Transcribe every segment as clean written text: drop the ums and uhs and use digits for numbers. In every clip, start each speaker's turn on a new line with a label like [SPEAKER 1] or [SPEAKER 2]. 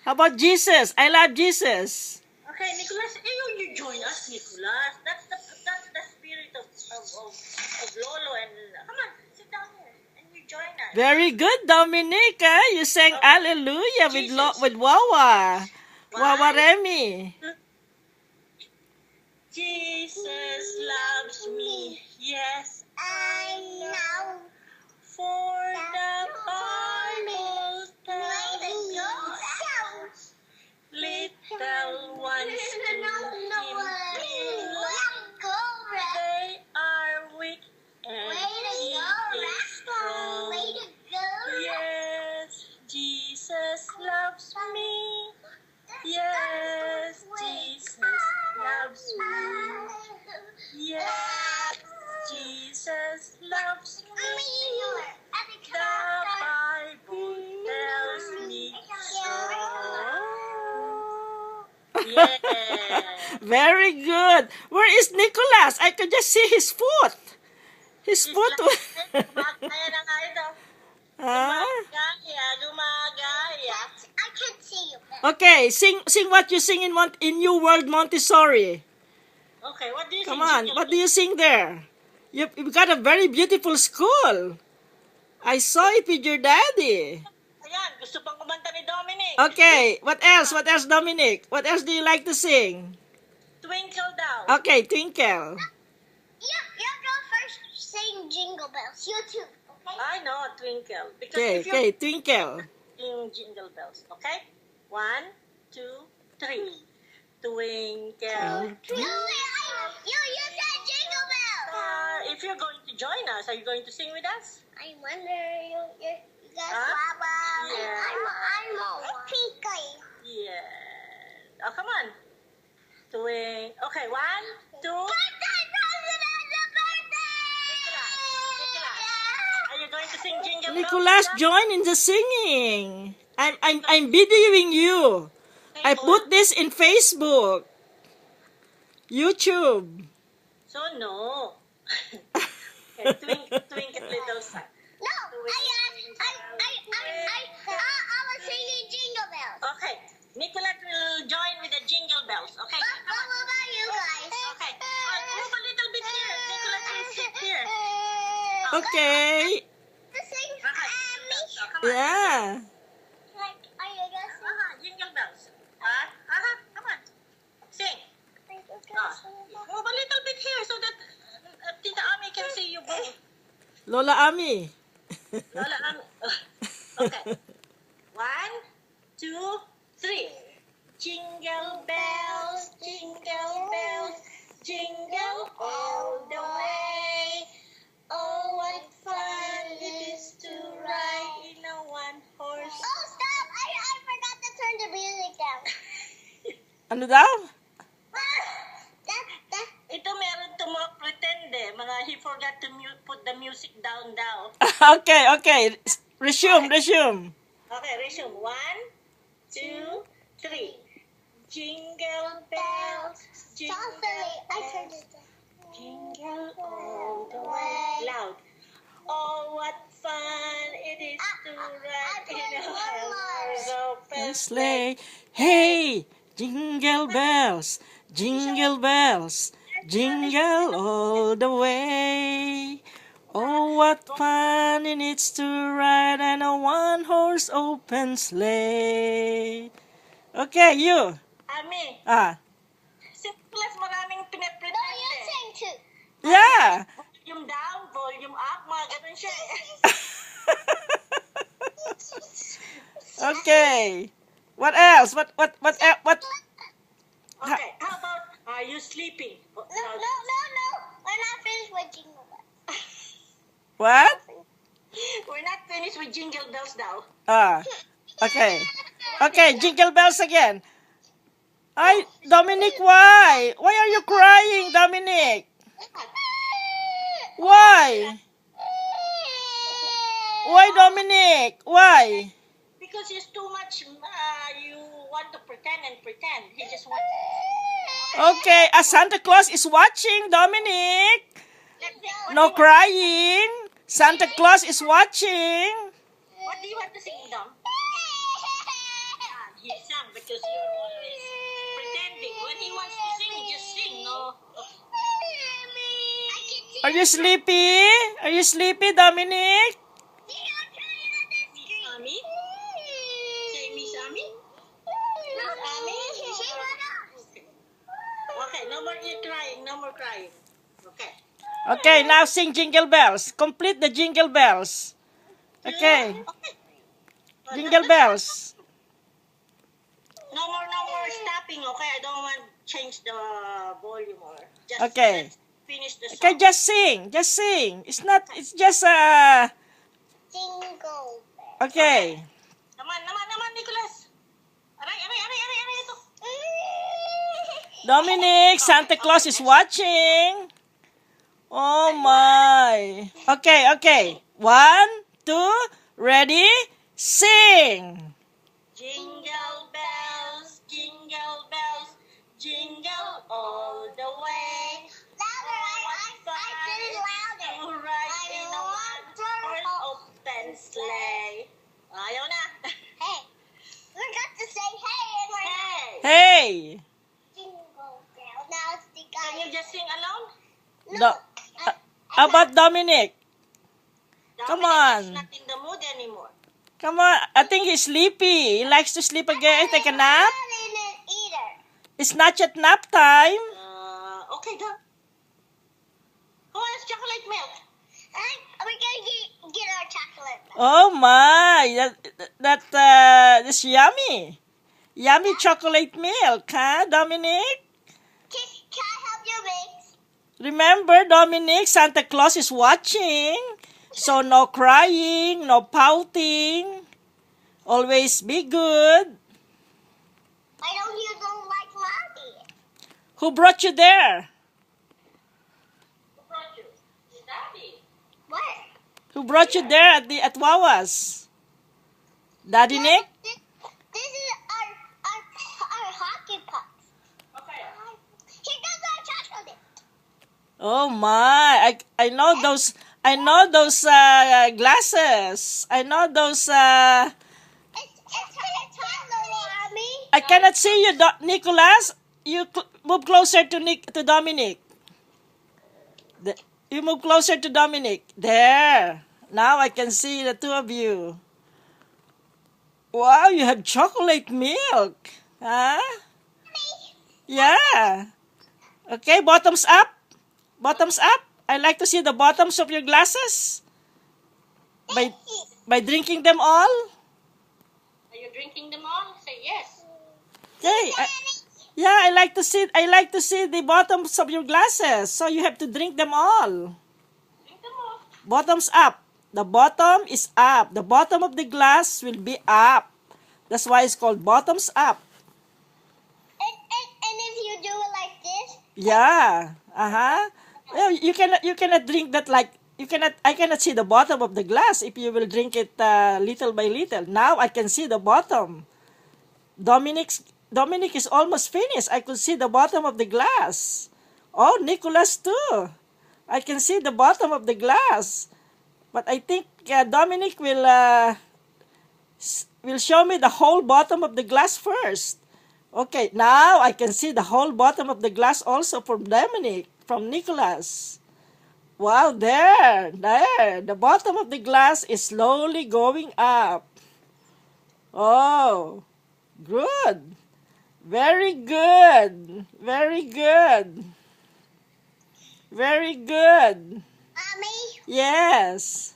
[SPEAKER 1] How about Jesus? I love Jesus.
[SPEAKER 2] Okay, Nicholas, you join us, Nicholas. That's the spirit of Lolo and come on, sit down here and you join us.
[SPEAKER 1] Very good, Dominic. You sang Hallelujah
[SPEAKER 2] Jesus.
[SPEAKER 1] with Wawa. Wawa
[SPEAKER 2] One.
[SPEAKER 1] Remy.
[SPEAKER 2] Jesus loves me, yes,
[SPEAKER 3] I know.
[SPEAKER 2] for the Bible tells
[SPEAKER 3] Maybe
[SPEAKER 2] me
[SPEAKER 3] yourself.
[SPEAKER 2] little ones to him
[SPEAKER 3] Let go,
[SPEAKER 2] they are weak and
[SPEAKER 3] Way to
[SPEAKER 2] he
[SPEAKER 3] go,
[SPEAKER 2] is strong.
[SPEAKER 3] Way to go.
[SPEAKER 2] Yes, Jesus loves me. Yes, Jesus loves me. Yes, Jesus loves me. The Bible tells me so. Yeah.
[SPEAKER 1] Very good. Where is Nicholas? I can just see his foot. His foot.
[SPEAKER 2] Gumagaya na nga ito.
[SPEAKER 1] Huh?
[SPEAKER 2] Gumagaya.
[SPEAKER 3] I can't see you.
[SPEAKER 1] Okay, sing what you sing in New World Montessori.
[SPEAKER 2] Okay, what do you
[SPEAKER 1] Come
[SPEAKER 2] think?
[SPEAKER 1] on, what do you sing there? You've got a very beautiful school. I saw it with your daddy.
[SPEAKER 2] Ayan, gusto pang kumanta ni Dominic.
[SPEAKER 1] Okay, what else? What else, Dominic? What else do you like to sing?
[SPEAKER 2] Twinkle down.
[SPEAKER 1] Okay, Twinkle.
[SPEAKER 3] You go first. Sing Jingle Bells. You too. Okay.
[SPEAKER 2] I know, twinkle. Because
[SPEAKER 1] Okay,
[SPEAKER 2] if you
[SPEAKER 1] okay, Twinkle.
[SPEAKER 2] sing jingle bells, okay? 1, 2, 3. Twinkle.
[SPEAKER 3] You said Jingle Bells.
[SPEAKER 2] If you're going to join us, are you going to sing with us?
[SPEAKER 3] I wonder you guys
[SPEAKER 2] Huh?
[SPEAKER 3] Yeah.
[SPEAKER 2] Yeah.
[SPEAKER 3] I'm a twinkle.
[SPEAKER 2] Yeah. Oh, come on. Okay, 1, 2. Are you going to sing jingle bells?
[SPEAKER 1] Nicholas, join in the singing. I'm videoing you. I put this in Facebook, YouTube.
[SPEAKER 2] So no. Okay, twinkle little sun.
[SPEAKER 3] No, I was singing Jingle Bells.
[SPEAKER 2] Okay, Nicolette will join with the jingle bells. Okay.
[SPEAKER 3] What about you guys?
[SPEAKER 2] Okay. Move a little bit here. Nicolette will sit here.
[SPEAKER 1] Okay.
[SPEAKER 3] To sing me?
[SPEAKER 2] Oh, come on.
[SPEAKER 1] Yeah.
[SPEAKER 3] Like, are you gonna sing?
[SPEAKER 2] Jingle bells. Come on. Sing.
[SPEAKER 3] Are you gonna sing?
[SPEAKER 2] Move a little bit here so that Tita Ami can see you both.
[SPEAKER 1] Lola Ami.
[SPEAKER 2] Lola Ami. Okay. 1, 2, 3. Jingle bells, jingle all the way. Oh, what fun it is to ride in a one-horse.
[SPEAKER 3] Oh, stop! I forgot to turn the music down.
[SPEAKER 1] Ano daw?
[SPEAKER 3] That.
[SPEAKER 2] Ito meron to mga pretend eh. He forgot to put the music down daw.
[SPEAKER 1] Okay. Resume.
[SPEAKER 2] Okay, resume. 1, 2, 3. Jingle bells,
[SPEAKER 3] Softly, I turned it down.
[SPEAKER 2] jingle all the way. Loud. Oh, what fun it is to ride in a one-horse open sleigh.
[SPEAKER 1] Sleigh. Hey, jingle bells, jingle all the way. Oh, what fun it is to ride in a one-horse open sleigh. Okay, you.
[SPEAKER 2] Ami,
[SPEAKER 3] No,
[SPEAKER 2] simple maraming
[SPEAKER 3] you
[SPEAKER 2] pinapretend eh.
[SPEAKER 3] sing too.
[SPEAKER 1] Yeah.
[SPEAKER 2] Volume down, volume up, mga ganun siya eh.
[SPEAKER 1] Okay. What else? What?
[SPEAKER 2] Okay, how about, are you sleeping?
[SPEAKER 3] No. We're not finished with Jingle Bells.
[SPEAKER 1] What?
[SPEAKER 2] We're not finished with jingle bells now.
[SPEAKER 1] Okay. Okay, jingle bells again. Dominic, why? Why are you crying, Dominic? Why? Why, Dominic? Why?
[SPEAKER 2] Because it's too much, you want to pretend and pretend. He just wants...
[SPEAKER 1] Okay, Santa Claus is watching, Dominic. No crying. Santa Claus is watching.
[SPEAKER 2] What do you want to sing, Dom? He said song because you're always pretending. When he wants to sing, he just sing. No.
[SPEAKER 1] Are you sleepy? Are you sleepy, Dominic?
[SPEAKER 2] Miss Ami? Say Miss Ami? Miss Ami? Okay, no more you crying. No more crying. Okay.
[SPEAKER 1] Okay, now sing Jingle Bells. Complete the Jingle Bells. Okay,
[SPEAKER 2] Okay.
[SPEAKER 1] Jingle Bells.
[SPEAKER 2] No more stopping, okay? I don't want to change the volume or just
[SPEAKER 1] Okay.
[SPEAKER 2] let's finish the song.
[SPEAKER 1] Okay, just sing. Just sing. It's just
[SPEAKER 3] Jingle.
[SPEAKER 1] okay.
[SPEAKER 2] Naman, Nicholas. Aray, ito.
[SPEAKER 1] Dominic, Santa Claus is watching. Oh my. Okay. 1, 2, ready, sing.
[SPEAKER 2] Jingle bells, jingle all the way.
[SPEAKER 3] Louder, I said it louder.
[SPEAKER 2] To ride in a one-horse open sleigh. Ayaw na.
[SPEAKER 3] Hey, we got to say hey and we're
[SPEAKER 2] Hey,
[SPEAKER 1] Hey.
[SPEAKER 3] jingle bell. Now it's the
[SPEAKER 2] can you
[SPEAKER 3] guy.
[SPEAKER 2] just sing alone?
[SPEAKER 1] How about Dominic? Come
[SPEAKER 2] Dominic
[SPEAKER 1] on.
[SPEAKER 2] is not in the mood anymore.
[SPEAKER 1] Come on. I think he's sleepy. He likes to sleep again. Take a nap.
[SPEAKER 3] I'm an eater.
[SPEAKER 1] It's not yet nap time.
[SPEAKER 2] Okay, go. Who wants chocolate milk?
[SPEAKER 3] We're gonna get our chocolate.
[SPEAKER 1] Oh my. That's yummy. Yummy chocolate milk, huh, Dominic?
[SPEAKER 3] Can I help you mix?
[SPEAKER 1] Remember, Dominic, Santa Claus is watching. So no crying, no pouting. Always be good.
[SPEAKER 3] I know you don't like mommy.
[SPEAKER 1] Who brought you there?
[SPEAKER 2] Who brought you? Your daddy.
[SPEAKER 3] What?
[SPEAKER 1] Who brought you there at Wawa's? Daddy Nick?
[SPEAKER 3] This is our hockey pucks.
[SPEAKER 2] Okay.
[SPEAKER 3] Here comes our chocolate.
[SPEAKER 1] Oh my! I know those glasses. I know those.
[SPEAKER 3] It's mommy.
[SPEAKER 1] I cannot see you, Nicholas. You move closer to Dominic. You move closer to Dominic. There. Now I can see the two of you. Wow, you have chocolate milk. Huh? Yeah. Okay, bottoms up. Bottoms up. I like to see the bottoms of your glasses. By drinking them all.
[SPEAKER 2] Are you drinking them all? Say yes.
[SPEAKER 1] Okay. Yeah, I like to see the bottoms of your glasses. So you have to drink them all.
[SPEAKER 2] Drink them all.
[SPEAKER 1] Bottoms up. The bottom is up. The bottom of the glass will be up. That's why it's called bottoms up.
[SPEAKER 3] And if you do it like this,
[SPEAKER 1] Yeah. Well, you cannot drink that like I cannot see the bottom of the glass if you will drink it little by little. Now I can see the bottom. Dominic is almost finished. I could see the bottom of the glass. Oh, Nicholas too. I can see the bottom of the glass. But I think Dominic will show me the whole bottom of the glass first. Okay, now I can see the whole bottom of the glass also from Dominic, from Nicholas. Wow, there. The bottom of the glass is slowly going up. Oh, good. Very good. Very good. Very good.
[SPEAKER 3] mommy,
[SPEAKER 1] Yes.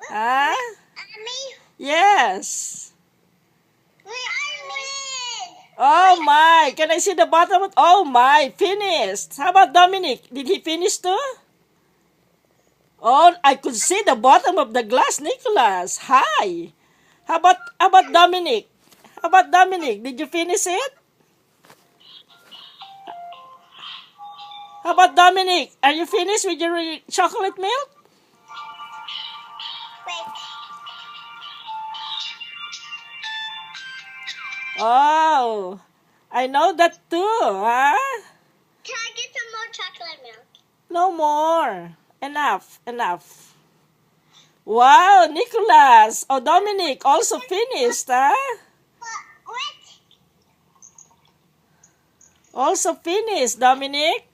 [SPEAKER 1] Huh?
[SPEAKER 3] mommy,
[SPEAKER 1] Yes.
[SPEAKER 3] we are win.
[SPEAKER 1] Oh my, can I see the bottom of oh my, finished. How about Dominic? Did he finish too? Oh, I could see the bottom of the glass, Nicholas. Hi. How about Dominic? How about Dominic? Did you finish it? How about Dominic? Are you finished with your chocolate milk?
[SPEAKER 3] Wait,
[SPEAKER 1] Oh, I know that too, huh?
[SPEAKER 3] can I get some more chocolate milk?
[SPEAKER 1] No more. Enough. Wow, Nicholas. Oh, Dominic also finished, huh? Also finished, Dominic.